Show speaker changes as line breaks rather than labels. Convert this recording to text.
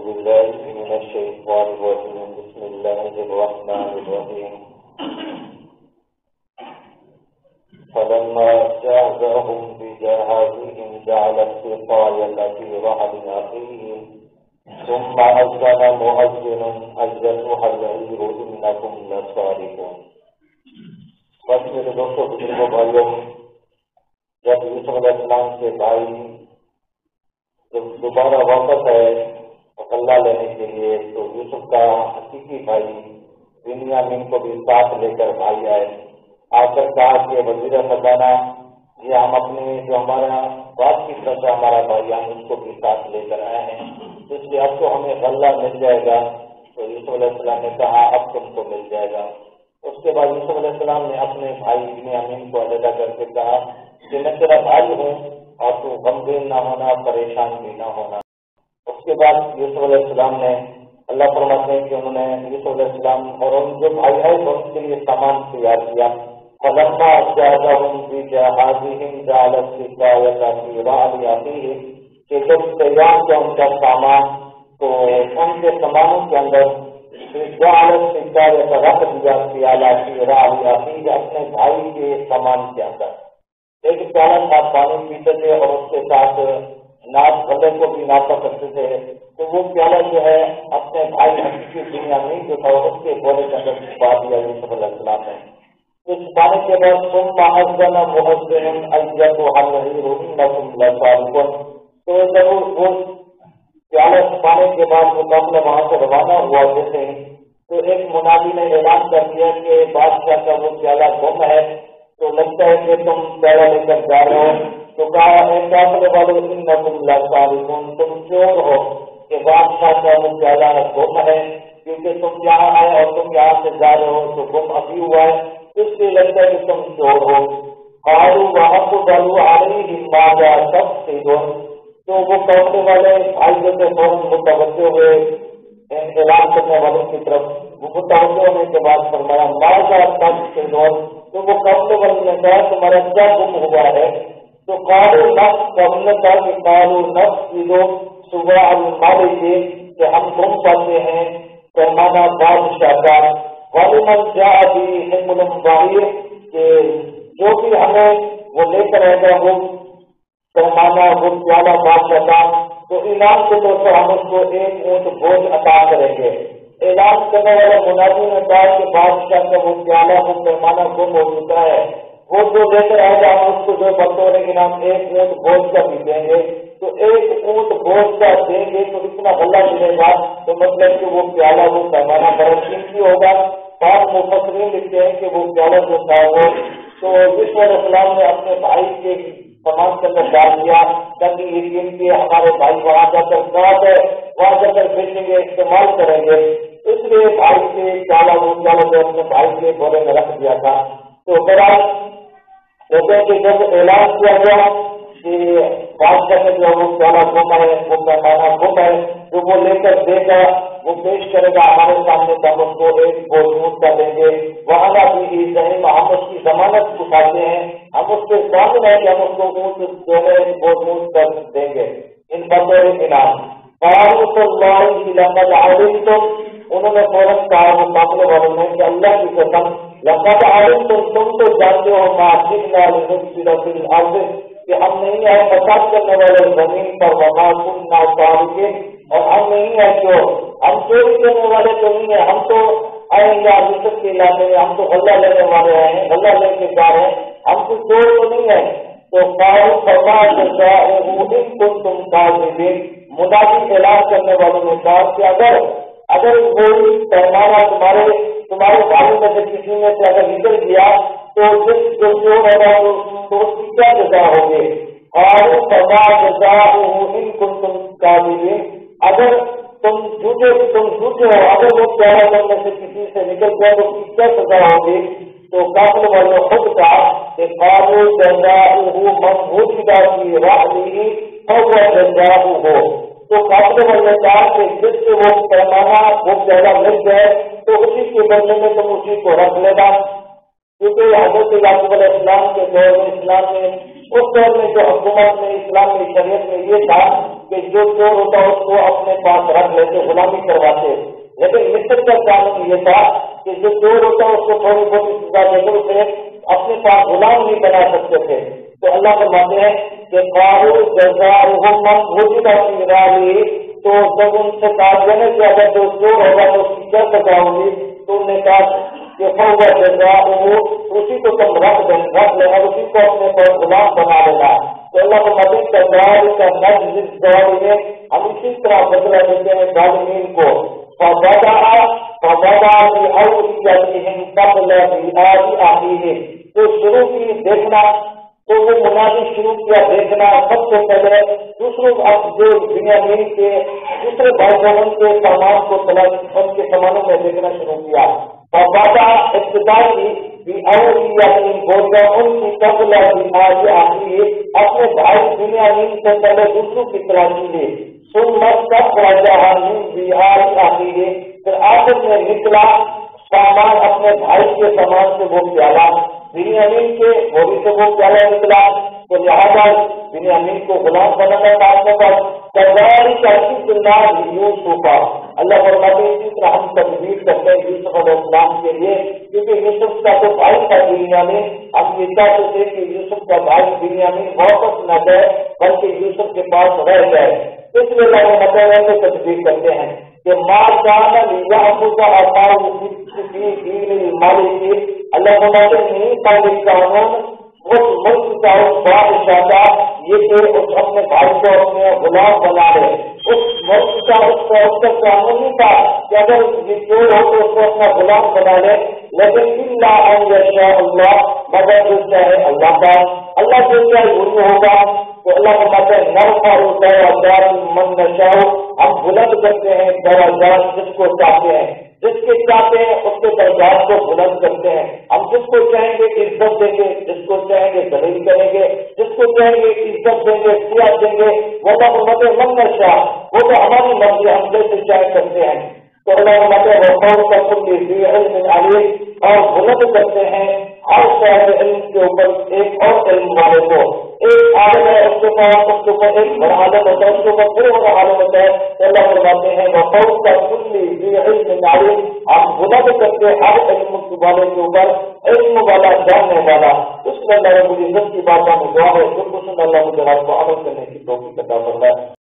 بالله من الشيطان الرجيم بسم الله الرحمن الرحيم فلما جاءهم بجهازهم جعل السقاية في رحل أخيهم ثم أذن مؤذن أيتها العير إنكم لصادقون. بس میرے دوستوں بزرگوں بھائیوں، جب یوسف علیہ السلام کے بھائی جب دوبارہ واپس آئے غلہ لینے کے لیے تو یوسف کا حقیقی بھائی بنیامین کو بھی ساتھ لے کر بھائی آئے. آ کر کہا کہ وزیر خزانہ یہ ہم اپنے جو ہمارا باپ کی طرف سے ہمارا بھائی ہم اس کو بھی ساتھ لے کر آئے ہیں، اس لیے اب تو ہمیں غلہ مل جائے گا. تو یوسف علیہ السلام نے کہا اب تم کو مل جائے گا. اس کے بعد یوسف علیہ السلام نے اپنے بھائی بنیامین کو علیحدہ کر کے کہا کہ میں تیرا بھائی ہوں اور تو غمگین نہ ہونا، پریشان بھی نہ ہونا. اس کے بعد یوسف علیہ السلام نے اللہ فرماتے ہیں کہ انہوں نے یوسف علیہ السلام اور ان جو بھائی ہے تو ان کے لیے سامان تیار کیا. فلما جاءهم بجهازهم جعل السقاية في رحل أخيه کہ جب تیار کیا ان کا سامان تو ان کے سامانوں کے اندر جعل السقاية رکھ دیا في رحل أخيه اپنے بھائی کے سامان کے اندر. ایک پیالہ تھا، پانی پیتے تھے اور اس کے ساتھ ناپ غلے کو بھی ناپا کرتے تھے. تو وہ پیالہ جو ہے اپنے بھائی حقیقی بنیامین جو تھا اس کے بولے کے اندر چھپا دیا یوسف علیہ السلام نے. اس پانے کے بعد ثم أذن مؤذن أيتها العير إنكم لصادقون. تو ضرور وہ پیالہ چھپانے کے بعد مقابلہ وہاں سے روانہ ہوا جیسے تو ایک منادی نے اعلان کر دیا کہ بادشاہ کا وہ پیالہ گم ہے، تو لگتا ہے کہ تم پیالہ لے کر جا رہے ہو. تو کہا اے قافلے والو انکم لصادقون، تم چور ہو کہ بادشاہ کا وہ پیالہ گم ہے، کیونکہ تم یہاں آئے اور تم یہاں سے جا رہے ہو تو گم ابھی ہوا ہے، اس لیے لگتا ہے کہ تم چور ہو. قالوا وأقبلوا عليهم ماذا تفقدون. تو وہ قافلے والے بھائی جو تھے فوراً متوجہ ہوئے اعلان کرنے والوں کی طرف. وہ متوجہ ہونے کے بعد فرمایا ماذا تفقدون. تو وہ قافلے والے نے کہا تمہارا کیا گم ہوا ہے؟ تو قالوا نفقد، ہم نے کہا کہ قالوا نفقد سواء الملك کہ ہم گم پاتے ہیں پیمانہ بادشاہ کا. وَلِمَنْ جَاءَ بِهِ حِمْلٌ بَعِيرٌ کہ جو بھی ہمیں وہ لے کر آئے گا وہ پیمانہ وہ پیالہ بادشاہ کا، تو انعام کے طور پر ہم اس کو ایک اونٹ بوجھ عطا کریں گے. اعلان کرنے والے منادی نے کہا کہ بادشاہ کا وہ پیالہ وہ پیمانہ گم ہو چکا ہے، وہ جو لے کر آئے گا ہم اس کو جو بطور انعام ایک اونٹ بوجھ کا بھی دیں گے. تو ایک اونٹ بوجھ کا دیں گے تو اتنا غلہ ملے گا، تو مطلب کہ وہ پیالہ وہ پیمانہ بڑا قیمتی ہوگا. بعض مفسرین لکھتے ہیں کہ وہ پیالہ جو تھا وہ تو یوسف علیہ السلام نے اپنے بھائی کے سامان کے اندر ڈال دیا تاکہ یقین کہ ہمارے بھائی وہاں جا کر ساتھ ہے، وہاں جا کر بیچیں گے، استعمال کریں گے. اس لیے بھائی کے پیالہ وہ پیالہ جو اپنے بھائی کے بولے میں رکھ دیا تھا. تو برابر کہتے ہیں کہ جب اعلان کیا گیا کہ بادشاہ نے جو وہ پیالہ گم ہے وہ پیمانہ گم ہے، جو وہ لے کر دے گا وہ پیش کرے گا ہمارے سامنے تو ہم اس کو ایک بوجھ اونٹ کا دیں گے. وہاں بھی ذہن ہم اس کی ضمانت اٹھاتے ہیں، ہم اس کے سامنے ہے کہ ہم اس کو اونٹ جو ہے بوجھ اونٹ کر دیں گے ان بطور انعام. لقد علمتم، انہوں نے فوراً کہا مقابلے والوں نے کہ اللہ کی قسم لقد علمتم تم تو جانتے ہو ما جئنا لنفسد فی الارض کہ ہم نہیں آئے فساد کرنے والے زمین پر، وما كنا سارقین اور ہم نہیں ہے جو ہم چوری کرنے والے تو نہیں ہے، ہم تو آئے یا یوسف کے علاقے میں ہم تو غلہ لینے والے ہیں، غلہ لے کے جا رہے ہیں، ہم کو چور تو نہیں ہے. تو قالوا فما جزاؤه إن كنتم كاذبين. منادی اعلان کرنے والوں نے کہا کہ اگر کوئی پیمانہ تمہارے بھائی میں سے کسی میں سے اگر نکل گیا تو جس جو چور ہے تو اس کی کیا جزا ہوگی؟ قالوا فما جزاؤه إن كنتم كاذبين. اگر تم جھوٹے ہو، اگر وہ پیارا تم میں سے کسی سے نکل گیا تو اس کی کیا سزا ہوگی؟ تو قافلے والوں نے خود کہا کہ قالوا جزاؤه من وجد في رحله فهو جزاؤه. تو قافلے والوں نے کہا کہ جس سے وہ پیمانہ وہ پیالہ مل جائے تو اسی کے بدلے میں تم اسی کو رکھ لینا. کیونکہ حضرت یعقوب علیہ السلام کے دور میں اسلام میں اس دور میں جو حکومت میں اسلام کی شریعت میں یہ تھا کہ جو چور ہوتا اس کو اپنے پاس رکھ لیتے، غلامی کرواتے، لیکن مصر کا قانون یہ تھا کہ جو چور ہوتا اس کو تھوڑی بہت سزا دے کر اسے اپنے پاس غلام نہیں بنا سکتے تھے۔ تو اللہ فرماتے ہیں کہ قالوا جزاؤہم من وجد فی رحلہ، تو جب ان سے کہا گیا کہ اگر جو چور ہوگا تو اس کی کیا سزا ہوگی، تو انہوں نے کہا کہ فہو جزاؤہ، اسی کو تم رکھ لے اور اسی کو اپنے پر غلام بنا لینا۔ تو اللہ کو مزید کذالک نجزی الظالمین، ہم اسی طرح بدلہ دیتے ہیں ظالمین کو۔ فبدأ بأوعيتهم قبل ميعاد أخيه، تو شروع کی دیکھنا، تو وہ منادی شروع کیا دیکھنا سب سے پہلے دوسروں جو بنیامین کے دوسرے بھائی بہن کے سامان کو ان کے سامانوں میں دیکھنا شروع کیا۔ فبدأ ابتدائی بأوعيتهم، بولتا ان کی قبل ميعاد أخيه، اپنے بھائی بنیامین سے پہلے دوسروں کی تلاشی لی۔ ثم استخرجها من بيعاد أخيه، پھر آخر میں نکلا سامان اپنے بھائی کے سامان سے وہ پیالہ، بنیامین کے بوری سے وہ پیالہ نکلا، تو لہٰذا بنیامین کو غلام بنانا تھا اپنے پاس۔ كذلك كتب الله يوسف، اللہ فرماتے ہیں اسی طرح ہم تدبیر کرتے ہیں یوسف علیہ السلام کے لیے، کیونکہ یوسف کا تو بھائی تھا بنیامین، ہم یہ چاہتے تھے کہ یوسف کا بھائی بنیامین واپس نہ جائے بلکہ یوسف کے پاس رہ جائے، اس لیے اللہ مطلب میں تدبیر کرتے ہیں کہ ماں جانا لیاخذ اخاه فی دین الملک، اللہ فرماتے نہیں مالک قانون اس ملک کا اس بادشاہ کا یہ کہ اس اپنے بھائی کو اپنے غلام بنا لے، اس ملک کا اس کا قانون نہیں تھا کہ اگر یہ چور ہو تو اس کو اپنا غلام بنا لے، لیکن الا ان یشاء اللہ، مگر جو چاہے اللہ کا، اللہ جو چاہے وہی ہوگا۔ تو اللہ فرماتے ہیں نرفع درجات من نشاء، ہم بلند کرتے ہیں درجات جس کو چاہتے ہیں، جس کے چاہتے ہیں اس کے درجات کو بلند کرتے ہیں، ہم جس کو چاہیں گے عزت دیں گے، جس کو چاہیں گے ذلیل کریں گے، جس کو چاہیں گے عزت دیں گے اختیار دیں گے، وہ تو فرماتے من نشاء، وہ تو ہماری مرضی ہم جیسے چاہے کرتے ہیں۔ تو اللہ فرماتے ہیں وفوق كل ذی علم علیم، اور بلند کرتے ہیں ہر صاحب علم کے اوپر ایک اور علم والے کو، ایک عالم ہے اس کے پاس، اس کے اوپر ایک بڑا عالم ہوتا ہے، اس کے اوپر پھر بڑا عالم ہوتا ہے، تو اللہ فرماتے ہیں وفوق كل ذی علم علیم، ہم بلند کرتے ہیں ہر علم والے کے اوپر علم والا جاننے والا۔ اس میں اللہ رب العزت کی بات ہمیں دعا ہے، بالکل اللہ مجھے آپ کو عمل کرنے کی توفیق عطا فرمائے۔